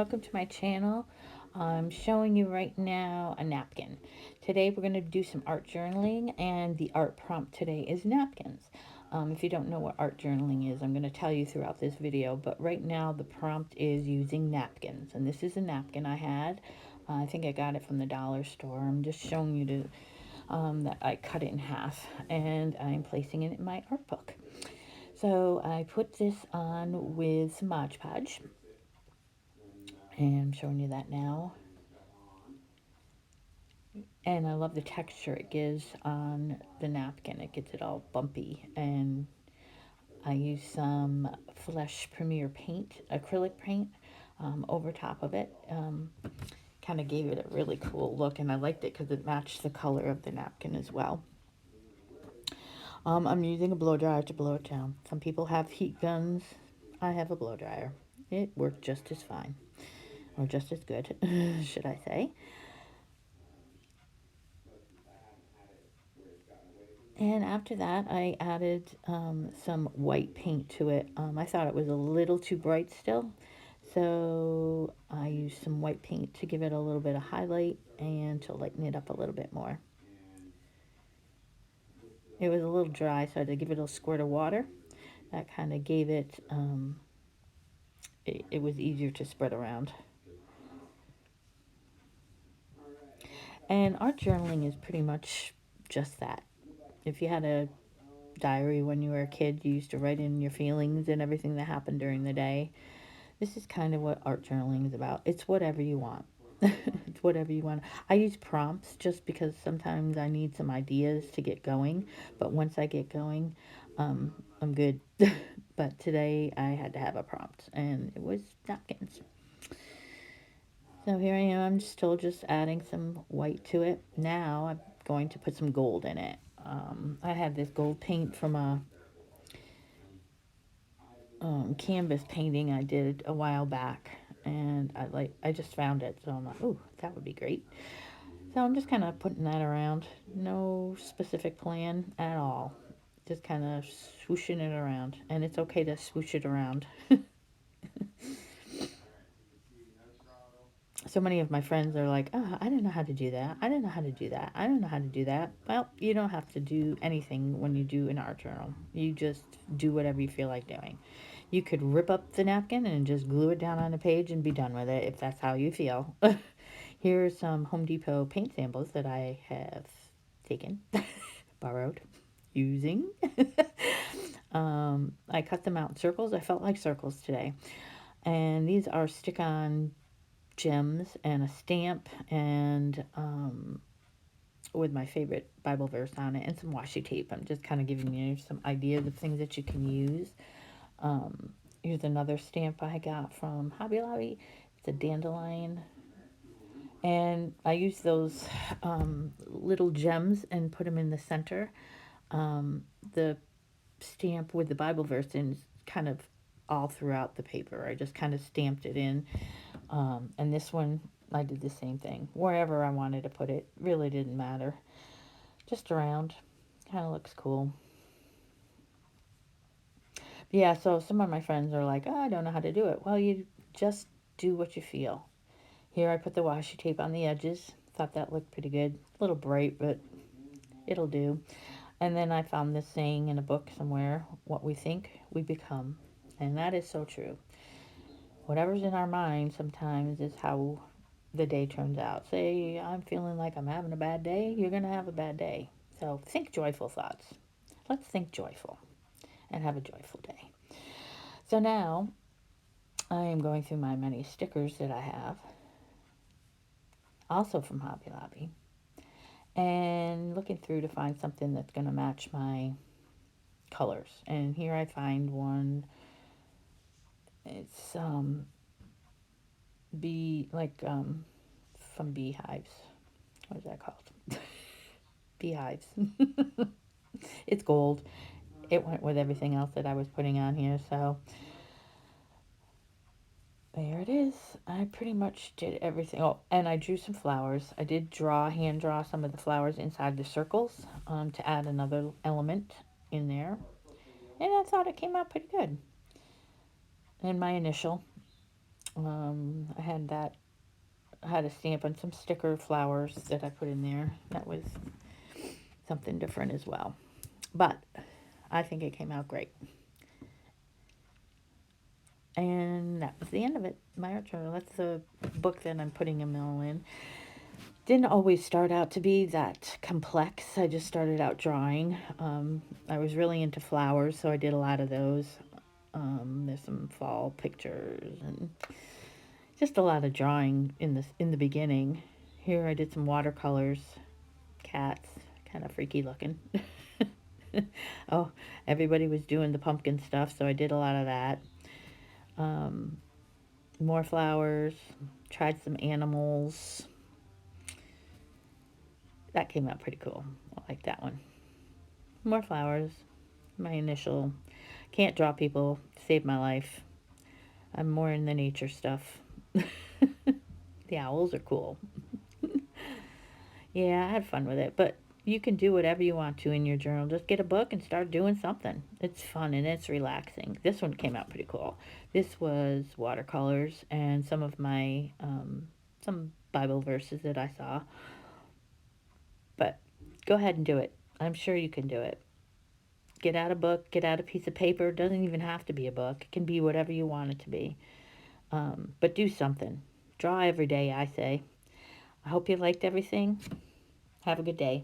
welcome to my channel. I'm showing you right now a napkin. Today we're going to do some art journaling, and the art prompt today is napkins. If you don't know what art journaling is, I'm going to tell you throughout this video, but right now the prompt is using napkins, and this is a napkin I had. I think I got it from the dollar store. I'm just showing you that I cut it in half, and I'm placing it in my art book. So I put this on with some Mod Podge, and I'm showing you that now. And I love the texture it gives on the napkin. It gets it all bumpy. And I use some Flesh Premier paint, acrylic paint, over top of it. Kind of gave it a really cool look, and I liked it because it matched the color of the napkin as well. I'm using a blow dryer to blow it down. Some people have heat guns. I have a blow dryer. It worked just as fine, or just as good, should I say. And after that, I added some white paint to it. I thought it was a little too bright still, so I used some white paint to give it a little bit of highlight and to lighten it up a little bit more. It was a little dry, so I had to give it a squirt of water. That kind of gave it, it was easier to spread around. And art journaling is pretty much just that. If you had a diary when you were a kid, you used to write in your feelings and everything that happened during the day. This is kind of what art journaling is about. It's whatever you want. It's whatever you want. I use prompts just because sometimes I need some ideas to get going. But once I get going, I'm good. But today I had to have a prompt, and it was napkins. So here I am. I'm still just adding some white to it. Now I'm going to put some gold in it. I had this gold paint from a canvas painting I did a while back, and I just found it, so I'm like, ooh, that would be great. So I'm just kind of putting that around. No specific plan at all. Just kind of swooshing it around, and it's okay to swoosh it around. So many of my friends are like, oh, I don't know how to do that. I don't know how to do that. I don't know how to do that. Well, you don't have to do anything when you do an art journal. You just do whatever you feel like doing. You could rip up the napkin and just glue it down on a page and be done with it if that's how you feel. Here are some Home Depot paint samples that I have taken, borrowed, using. I cut them out in circles. I felt like circles today. And these are stick-on gems and a stamp, and with my favorite Bible verse on it and some washi tape. I'm just kind of giving you some ideas of things that you can use. Here's another stamp I got from Hobby Lobby. It's a dandelion. And I use those little gems and put them in the center. The stamp with the Bible verse in is kind of all throughout the paper. I just kind of stamped it in. And this one, I did the same thing. Wherever I wanted to put it, really didn't matter. Just around. Kind of looks cool. Yeah, so some of my friends are like, oh, I don't know how to do it. Well, you just do what you feel. Here I put the washi tape on the edges. Thought that looked pretty good. A little bright, but it'll do. And then I found this saying in a book somewhere, what we think, we become. And that is so true. Whatever's in our mind sometimes is how the day turns out. Say, I'm feeling like I'm having a bad day, you're going to have a bad day. So think joyful thoughts. Let's think joyful and have a joyful day. So now I am going through my many stickers that I have, also from Hobby Lobby, and looking through to find something that's going to match my colors. And here I find one. It's bee like from beehives. What is that called? Beehives. It's gold. It went with everything else that I was putting on here, so there it is. I pretty much did everything. Oh, and I drew some flowers. I did hand draw some of the flowers inside the circles, to add another element in there. And I thought it came out pretty good. And my initial. I had a stamp on some sticker flowers that I put in there. That was something different as well. But I think it came out great. And that was the end of it. My art journal. That's the book that I'm putting them all in. Didn't always start out to be that complex. I just started out drawing. I was really into flowers, so I did a lot of those. There's some fall pictures and just a lot of drawing in the beginning. Here I did some watercolors, cats, kind of freaky looking. Oh, everybody was doing the pumpkin stuff, so I did a lot of that. Um, More flowers, tried some animals. That came out pretty cool. I like that one. More flowers. My initial. Can't draw people. Saved my life. I'm more in the nature stuff. The owls are cool. Yeah, I had fun with it, but you can do whatever you want to in your journal. Just get a book and start doing something. It's fun and it's relaxing. This one came out pretty cool. This was watercolors and some of my some Bible verses that I saw. But go ahead and do it. I'm sure you can do it. Get out a book, get out a piece of paper. It doesn't even have to be a book. It can be whatever you want it to be. But do something. Draw every day, I say. I hope you liked everything. Have a good day.